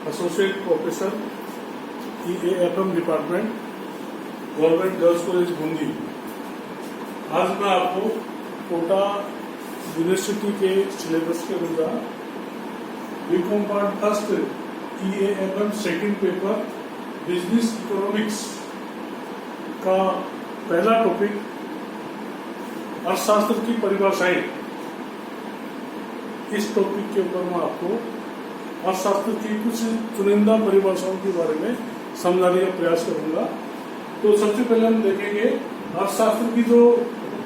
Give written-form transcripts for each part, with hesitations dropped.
Associate professor EAFM department, government girls college Bundi. आज मैं आपको कोटा यूनिवर्सिटी के सिलेबस के अनुसार BCom part first EAFM second paper business economics का पहला टॉपिक अर्थशास्त्र की परिभाषाएं, इस टॉपिक के ऊपर मैं आपको अर्थशास्त्र की कुछ चुनिंदा परिभाषाओं के बारे में समझाने का प्रयास करूंगा। तो सबसे पहले हम देखेंगे अर्थशास्त्र की जो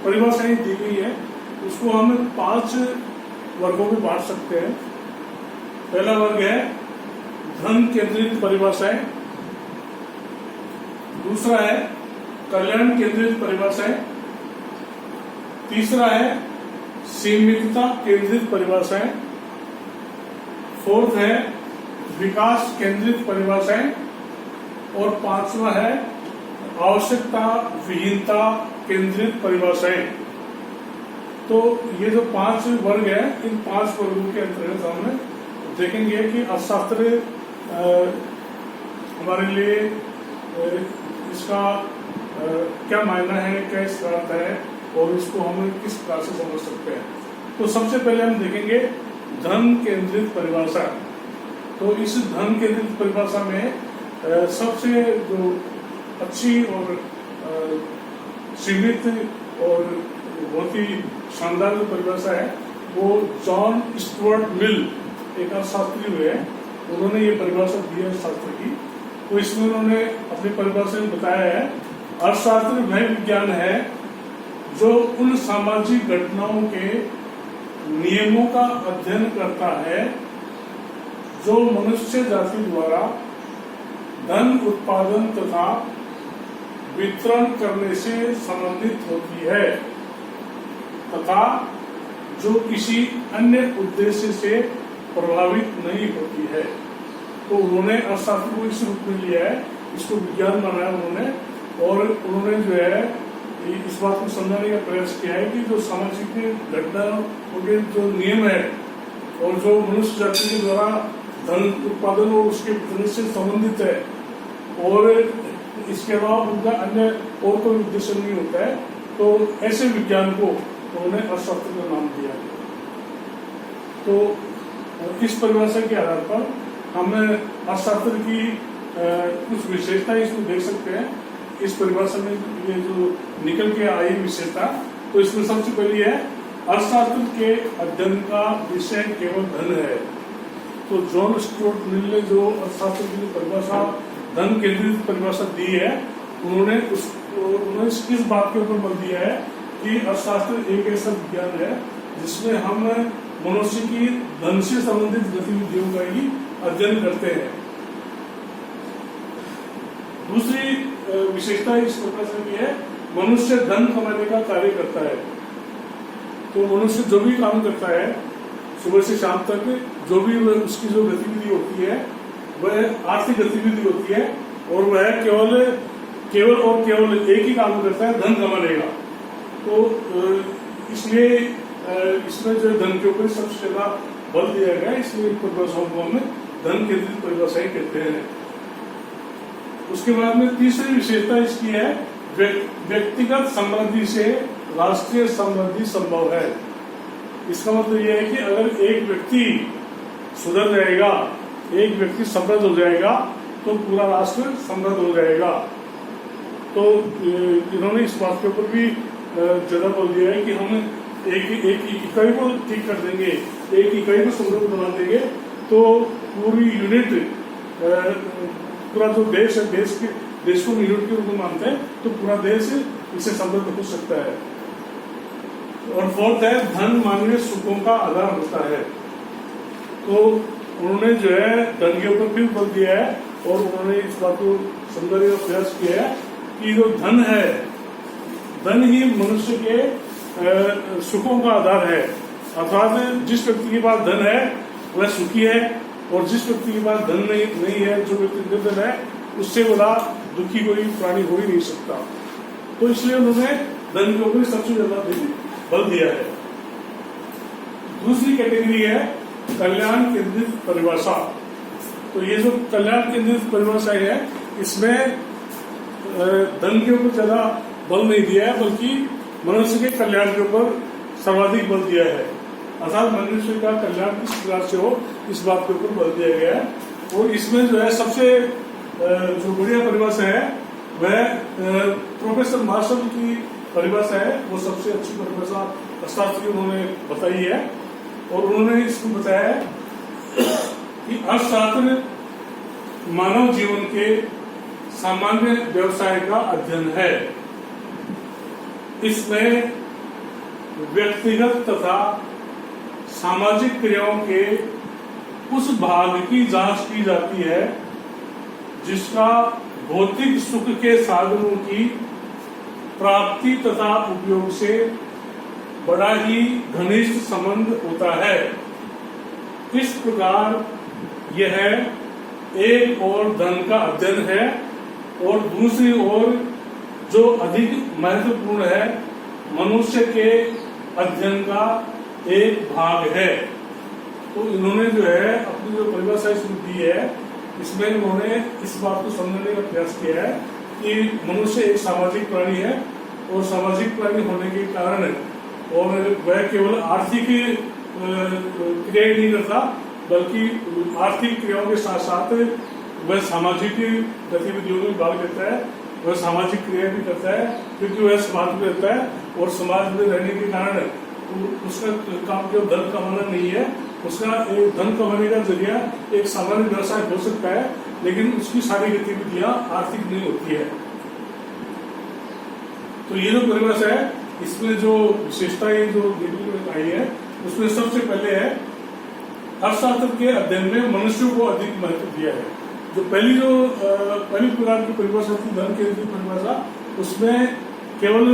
परिभाषाएं दी गई है उसको हम 5 वर्गों में बांट सकते हैं। पहला वर्ग है धन केंद्रित परिभाषाएं, दूसरा है कल्याण केंद्रित परिभाषाएं, तीसरा है सीमितता केंद्रित परिभाषाएं, फोर्थ है विकास केंद्रित परिभाषाएं और पांचवा है आवश्यकता विहीनता केंद्रित परिभाषाएं। तो ये जो 5 वर्ग है, इन 5 वर्गों के अंतर्गत हम देखेंगे कि अर्थशास्त्र हमारे लिए इसका क्या मायना है, क्या इसका अर्थ है और इसको हम किस प्रकार से समझ सकते हैं। तो सबसे पहले हम देखेंगे धन केंद्रित परिभाषा। तो इस धन केंद्रित परिभाषा में सबसे जो अच्छी और सीमित और बहुत ही शानदार जो परिभाषा है वो जॉन स्टुअर्ट मिल, एक अर्थशास्त्री हुए हैं, उन्होंने ये परिभाषा दी है शास्त्र की। तो इसमें उन्होंने अपनी परिभाषा में बताया है अर्थशास्त्र वह विज्ञान है जो उन सामाजिक घटनाओं के नियमों का अध्ययन करता है जो मनुष्य जाति द्वारा धन उत्पादन तथा वितरण करने से संबंधित होती है तथा जो किसी अन्य उद्देश्य से प्रभावित नहीं होती है। तो उन्होंने अर्थशास्त्र को इस रूप में लिया है, इसको विज्ञान बनाया उन्होंने, और उन्होंने जो है इस बात को समझाने का प्रयास किया है कि जो सामाजिक घटनाओं के जो नियम है और जो मनुष्य जाति के द्वारा धन उत्पादन और उसके वितरण से संबंधित है और इसके अलावा उनका अन्य और कोई उद्देश्य नहीं होता है, तो ऐसे विज्ञान को उन्होंने अर्थशास्त्र का नाम दिया। तो इस परिभाषा के आधार पर हम अर्थशास्त्र की कुछ विशेषताएं इसमें देख सकते हैं। इस परिभाषा में ये जो निकल के आई विशेषता, तो इसमें सबसे पहली है अर्थशास्त्र के अध्ययन का विषय केवल धन है। तो जॉन स्टुअर्ट मिल ने जो अर्थशास्त्र की परिभाषा धन केंद्रित परिभाषा दी है, उन्होंने इस बात के ऊपर बल दिया है कि अर्थशास्त्र एक ऐसा विज्ञान है जिसमें हम मनुष्य की धन से संबंधित गतिविधियों का ही अध्ययन करते हैं। दूसरी विशेषता इस परिभाषा की है मनुष्य धन कमाने का कार्य करता है। तो मनुष्य जो भी काम करता है सुबह से शाम तक, जो भी उसकी जो गतिविधि होती है वह आर्थिक गतिविधि होती है और वह केवल और केवल एक ही काम करता है, धन कमाने का। तो इसलिए इसमें जो धन के ऊपर सबसे ज्यादा बल दिया गया, इसलिए परिभाषाओं को हम धन केंद्रित परिभाषाएं कहते हैं। उसके बाद में तीसरी विशेषता इसकी है व्यक्तिगत समृद्धि से राष्ट्रीय समृद्धि संभव है। इसका मतलब यह है कि अगर एक व्यक्ति सुधर जाएगा, एक व्यक्ति समृद्ध हो जाएगा तो पूरा राष्ट्र समृद्ध हो जाएगा। तो इन्होंने इस बात के ऊपर भी ज्यादा बोल दिया है कि हम एक इकाई को ठीक कर देंगे, एक इकाई को समृद्ध बना देंगे तो पूरी यूनिट, पूरा जो देश है, देश को यूनिट के रूप में मानते हैं, तो पूरा देश इससे समृद्ध हो सकता है। और फोर्थ है धन मानवीय सुखों का आधार होता है। तो उन्होंने जो है धन के ऊपर भी बल दिया है और उन्होंने इस बात को समझाने का प्रयास किया है कि जो धन है, धन ही मनुष्य के सुखों का आधार है। अर्थात जिस व्यक्ति के पास धन है वह सुखी है और जिस व्यक्ति के पास धन नहीं है, जो व्यक्ति निर्धन है, उससे बड़ा दुखी कोई प्राणी हो ही नहीं सकता। तो इसलिए उन्होंने धन के ऊपर सबसे ज्यादा बल दिया है। दूसरी कैटेगरी है कल्याण केंद्रित परिभाषा। तो ये जो कल्याण केंद्रित परिभाषा है, इसमें धन के ऊपर ज्यादा बल नहीं दिया है, बल्कि मनुष्य के कल्याण के ऊपर सर्वाधिक बल दिया है। अर्थात मनुष्य का कल्याण किस प्रकार से हो, इस बात के ऊपर बल दिया गया है। और इसमें जो है सबसे जो बढ़िया परिभाषा है वह प्रोफेसर मार्शल की परिभाषा है। वो सबसे अच्छी परिभाषा अर्थशास्त्री उन्होंने बताई है। और उन्होंने इसको बताया है कि अर्थशास्त्र मानव जीवन के सामान्य व्यवसाय का अध्ययन है। इसमें व्यक्तिगत तथा सामाजिक क्रियाओं के उस भाग की जांच की जाती है जिसका भौतिक सुख के साधनों की प्राप्ति तथा उपयोग से बड़ा ही घनिष्ठ संबंध होता है। इस प्रकार यह एक ओर धन का अध्ययन है और दूसरी ओर जो अधिक महत्वपूर्ण है, मनुष्य के अध्ययन का एक भाग है। तो इन्होंने जो है अपनी जो परिभाषा इसमें दी है, इसमें उन्होंने इस बात को समझने का प्रयास किया है कि मनुष्य एक सामाजिक प्राणी है और सामाजिक प्राणी होने के कारण और वह केवल आर्थिक क्रिया ही नहीं करता, बल्कि आर्थिक क्रियाओं के साथ साथ वह सामाजिक गतिविधियों में भाग लेता है, वह सामाजिक क्रिया भी करता है, क्योंकि वह समाज में रहता है और समाज में रहने के कारण उसका काम केवल धन कमाना नहीं है, उसका एक धन कमाने का जरिया एक सामान्य व्यवसाय हो सकता है, लेकिन उसकी सारी गतिविधियां आर्थिक नहीं होती है। तो ये जो परिभाषा है, इसमें जो विशेषताएं जो आई है, उसमें सबसे पहले है अर्थशास्त्र के अध्ययन में मनुष्य को अधिक महत्व दिया है। जो पहली प्रकार की परिभाषा थी धन केंद्रित परिभाषा, उसमें केवल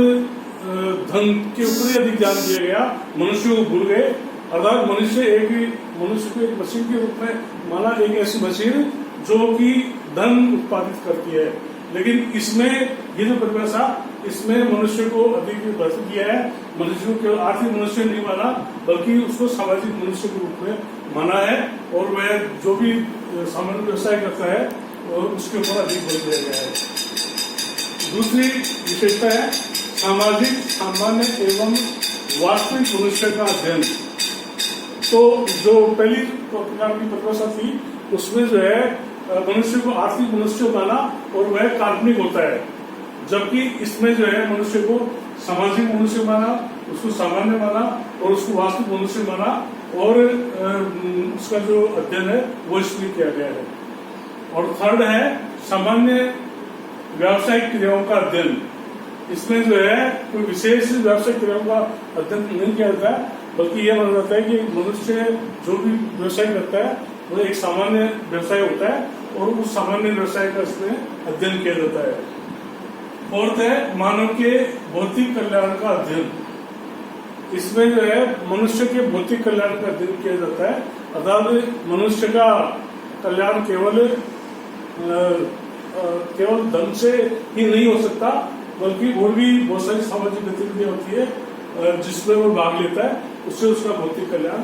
धन के ऊपर ही अधिक ध्यान दिया गया, मनुष्य को भूल गए। अर्थात मनुष्य को एक मशीन के रूप में माना, एक ऐसी मशीन जो कि धन उत्पादित करती है। लेकिन इसमें ये जो परिभाषा, इसमें मनुष्य को अधिक महत्व दिया है। मनुष्य को केवल आर्थिक मनुष्य नहीं माना, बल्कि उसको सामाजिक मनुष्य के रूप में माना है। और वह जो भी सामान्य व्यवसाय करता है और उसके ऊपर अधिक बल दिया गया है। दूसरी विशेषता है सामाजिक, सामान्य एवं वास्तविक मनुष्य का अध्ययन। तो जो पहली प्रकार की परिभाषा थी, उसमें जो है मनुष्य को आर्थिक मनुष्य माना और वह काल्पनिक होता है, जबकि इसमें जो है मनुष्य को सामाजिक मनुष्य माना, उसको सामान्य माना और उसको वास्तविक मनुष्य माना, और उसका जो अध्ययन है वो इसमें किया गया है। और थर्ड है सामान्य व्यावसायिक क्रियाओं का अध्ययन। इसमें जो है कोई विशेष व्यावसायिक क्रियाओं का अध्ययन नहीं किया जाता है, बल्कि यह माना जाता है कि मनुष्य जो भी व्यवसाय करता है वो एक सामान्य व्यवसाय होता है और उस सामान्य व्यवसाय का इसमें अध्ययन किया जाता है। फोर्थ है मानव के भौतिक कल्याण का अध्ययन। इसमें जो है मनुष्य के भौतिक कल्याण का अध्ययन किया जाता है। अर्थात मनुष्य का कल्याण केवल धन से ही नहीं हो सकता, बल्कि और भी बहुत सारी सामाजिक गतिविधियां होती है जिसमें वो भाग लेता है, उससे उसका भौतिक कल्याण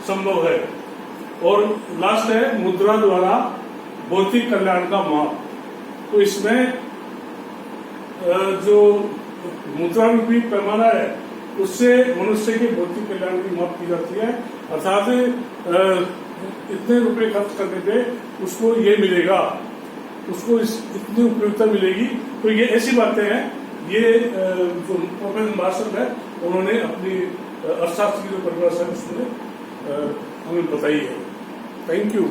संभव है। और लास्ट है मुद्रा द्वारा भौतिक कल्याण का माप। तो इसमें जो मुद्रा रूपी पैमाना है, उससे मनुष्य के भौतिक कल्याण की माप की जाती है। अर्थात इतने रुपए खर्च करने पे उसको ये मिलेगा, उसको इतनी उपयोगिता मिलेगी। तो ये ऐसी बातें हैं, ये जो प्रोफेसर मार्शल है उन्होंने अपनी अर्थशास्त्र की जो परिभाषा है उसमें हमें बताई है। Thank you.